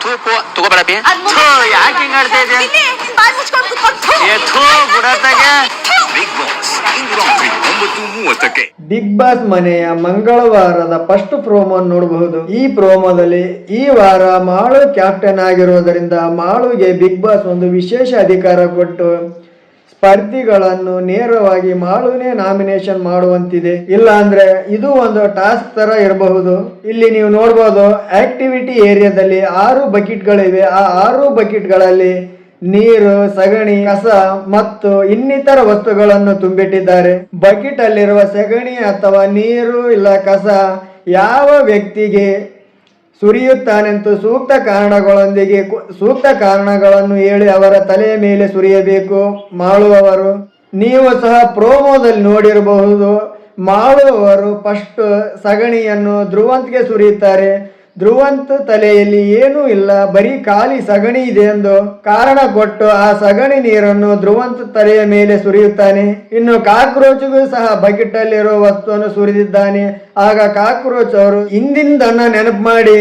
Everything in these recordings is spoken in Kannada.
ತಗೋಬೇಡಪ್ಪಿ. ಯಾಕೆ ಹಿಂಗ್ ಆಡ್ತಾ ಇದೆ? ಬಿಗ್ ಬಾಸ್ ಇಂದು ರಾತ್ರಿ 9:30ಕ್ಕೆ. ಬಿಗ್ ಬಾಸ್ ಮನೆಯ ಮಂಗಳವಾರದ ಫಸ್ಟ್ ಪ್ರೋಮೋ ನೋಡಬಹುದು. ಈ ಪ್ರೋಮೋದಲ್ಲಿ ಈ ವಾರ ಮಾಳು ಕ್ಯಾಪ್ಟನ್ ಆಗಿರುವುದರಿಂದ ಮಾಳುಗೆ ಬಿಗ್ ಬಾಸ್ ಒಂದು ವಿಶೇಷ ಅಧಿಕಾರ ಕೊಟ್ಟು ಸ್ಪರ್ಧಿಗಳನ್ನು ನೇರವಾಗಿ ಮಾಳುನೇ ನಾಮಿನೇಷನ್ ಮಾಡುವಂತಿದೆ. ಇಲ್ಲ ಅಂದ್ರೆ ಇದು ಒಂದು ಟಾಸ್ಕ್ ತರ ಇರಬಹುದು. ಇಲ್ಲಿ ನೀವು ನೋಡಬಹುದು ಆಕ್ಟಿವಿಟಿ ಏರಿಯಾದಲ್ಲಿ 6 ಬಕೆಟ್ಗಳಿವೆ. ಆ 6 ಬಕೆಟ್ಗಳಲ್ಲಿ ನೀರು, ಸಗಣಿ, ಕಸ ಮತ್ತು ಇನ್ನಿತರ ವಸ್ತುಗಳನ್ನು ತುಂಬಿಟ್ಟಿದ್ದಾರೆ. ಬಕೆಟ್ ಅಲ್ಲಿರುವ ಸಗಣಿ ಅಥವಾ ನೀರು ಇಲ್ಲ ಕಸ ಯಾವ ವ್ಯಕ್ತಿಗೆ ಸುರಿಯುತ್ತಾನೆಂದು ಸೂಕ್ತ ಕಾರಣಗಳನ್ನು ಹೇಳಿ ಅವರ ತಲೆಯ ಮೇಲೆ ಸುರಿಯಬೇಕು ಮಾಳುವವರು. ನೀವು ಸಹ ಪ್ರೋಮೋದಲ್ಲಿ ನೋಡಿರಬಹುದು, ಮಾಳುವವರು ಫಸ್ಟ್ ಸಗಣಿಯನ್ನು ಧ್ರುವಂತ್ಗೆ ಸುರಿಯುತ್ತಾರೆ. ಧ್ರುವಂತ್ ತಲೆಯಲ್ಲಿ ಏನೂ ಇಲ್ಲ, ಬರೀ ಖಾಲಿ ಸಗಣಿ ಇದೆ ಎಂದು ಕಾರಣ ಕೊಟ್ಟು ಆ ಸಗಣಿ ನೀರನ್ನು ಧ್ರುವಂತ್ ತಲೆಯ ಮೇಲೆ ಸುರಿಯುತ್ತಾನೆ. ಇನ್ನು ಕಾಕ್ರೋಚ್ಗೂ ಸಹ ಬಕೆಟ್ ಅಲ್ಲಿರುವ ವಸ್ತುವನ್ನು ಸುರಿದಿದ್ದಾನೆ. ಆಗ ಕಾಕ್ರೋಚ್ ಅವರು ಹಿಂದಿಂದನ್ನ ನೆನಪು ಮಾಡಿ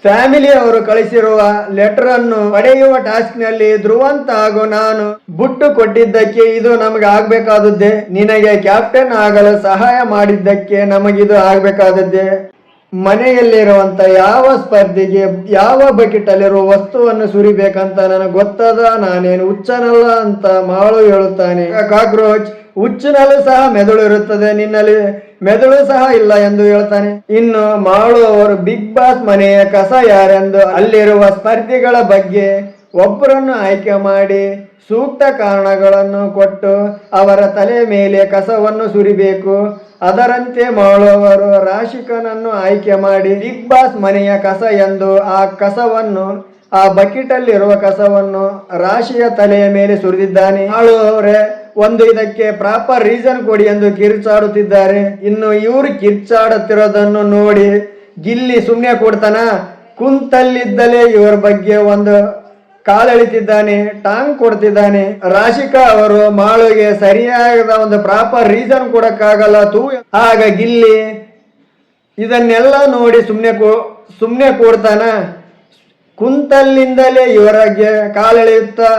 ಫ್ಯಾಮಿಲಿ ಅವರು ಕಳಿಸಿರುವ ಲೆಟರ್ ಅನ್ನು ಪಡೆಯುವ ಟಾಸ್ಕ್ ನಲ್ಲಿ ಧ್ರುವಂತ್ ಹಾಗೂ ನಾನು ಬುಟ್ಟು ಕೊಟ್ಟಿದ್ದಕ್ಕೆ ಇದು ನಮಗೆ ಆಗ್ಬೇಕಾದದ್ದೇ, ನಿನಗೆ ಕ್ಯಾಪ್ಟನ್ ಆಗಲು ಸಹಾಯ ಮಾಡಿದ್ದಕ್ಕೆ ನಮಗಿದು ಆಗ್ಬೇಕಾದದ್ದೇ. ಮನೆಯಲ್ಲಿರುವಂತ ಯಾವ ಸ್ಪರ್ಧಿಗೆ ಯಾವ ಬಕೆಟ್ ಅಲ್ಲಿರುವ ವಸ್ತುವನ್ನು ಸುರಿಬೇಕಂತ ನನಗೆ ಗೊತ್ತದ, ನಾನೇನು ಹುಚ್ಚನಲ್ಲ ಅಂತ ಮಾಳು ಹೇಳುತ್ತಾನೆ. ಕಾಕ್ರೋಚ್, ಹುಚ್ಚಿನಲ್ಲೂ ಸಹ ಮೆದುಳು ಇರುತ್ತದೆ, ನಿನ್ನಲ್ಲಿ ಮೆದುಳು ಸಹ ಇಲ್ಲ ಎಂದು ಹೇಳ್ತಾನೆ. ಇನ್ನು ಮಾಳು ಅವರು ಬಿಗ್ ಬಾಸ್ ಮನೆಯ ಕಸ ಯಾರೆಂದು ಅಲ್ಲಿರುವ ಸ್ಪರ್ಧಿಗಳ ಬಗ್ಗೆ ಒಬ್ಬರನ್ನು ಆಯ್ಕೆ ಮಾಡಿ ಸೂಕ್ತ ಕಾರಣಗಳನ್ನು ಕೊಟ್ಟು ಅವರ ತಲೆ ಮೇಲೆ ಕಸವನ್ನು ಸುರಿಬೇಕು. ಅದರಂತೆ ಮಾಳುವವರು ರಾಶಿಕನನ್ನು ಆಯ್ಕೆ ಮಾಡಿ ಬಿಗ್ ಬಾಸ್ ಮನೆಯ ಕಸ ಎಂದು ಆ ಕಸವನ್ನು, ಆ ಬಕೆಟ್ ಅಲ್ಲಿರುವ ಕಸವನ್ನು ರಾಶಿಯ ತಲೆಯ ಮೇಲೆ ಸುರಿದಿದ್ದಾನೆ. ಮಾಳುವವರೇ ಒಂದು ಇದಕ್ಕೆ ಪ್ರಾಪರ್ ರೀಸನ್ ಕೊಡಿ ಎಂದು ಕಿರ್ಚಾಡುತ್ತಿದ್ದಾರೆ. ಇನ್ನು ಇವರು ಕಿರ್ಚಾಡುತ್ತಿರೋದನ್ನು ನೋಡಿ ಗಿಲ್ಲಿ ಸುಮ್ಮನೆ ಕೊಡ್ತಾನ? ಕುಂತಲ್ಲಿದ್ದಲೇ ಇವರ ಬಗ್ಗೆ ಒಂದು ಕಾಲೆಳಿತಿದ್ದಾನೆ, ಟಾಂಗ್ ಕೊಡ್ತಿದ್ದಾನೆ. ರಾಶಿಕಾ ಅವರು ಮಾಳುಗೆ ಸರಿಯಾದ ಒಂದು ಪ್ರಾಪರ್ ರೀಸನ್ ಕೊಡಕ್ಕಾಗಲ್ಲ ಆಗ ಗಿಲ್ಲಿ ಇದನ್ನೆಲ್ಲ ನೋಡಿ ಸುಮ್ಮನೆ ಕೊಡ್ತಾನ? ಕುಂತಲ್ಲಿಂದಲೇ ಇವರಿಗೆ ಕಾಲೆಳೆಯುತ್ತಾ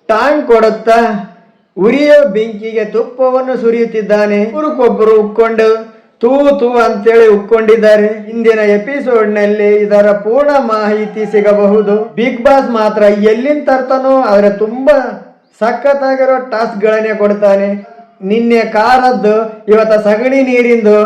ಟಾಂಗ್ ಕೊಡುತ್ತಾ ಉರಿಯೋ ಬೆಂಕಿಗೆ ತುಪ್ಪವನ್ನು ಸುರಿಯುತ್ತಿದ್ದಾನೆ. ಒಬ್ಬರಿಗೊಬ್ಬರು ಉಕ್ಕೊಂಡು ತೂ ಅಂತೇಳಿ ಉಕ್ಕೊಂಡಿದ್ದಾರೆ. ಇಂದಿನ ಎಪಿಸೋಡ್ ನಲ್ಲಿ ಇದರ ಪೂರ್ಣ ಮಾಹಿತಿ ಸಿಗಬಹುದು. ಬಿಗ್ ಬಾಸ್ ಮಾತ್ರ ಎಲ್ಲಿಂದ ತರ್ತಾನೋ ಆದ್ರೆ ತುಂಬಾ ಸಖತ್ತಾಗಿರೋ ಟಾಸ್ಕ್ ಗಳನ್ನೇ ಕೊಡ್ತಾನೆ. ನಿನ್ನೆ ಕಾರದ್ದು, ಇವತ್ತ ಸಗಣಿ ನೀರಿಂದು.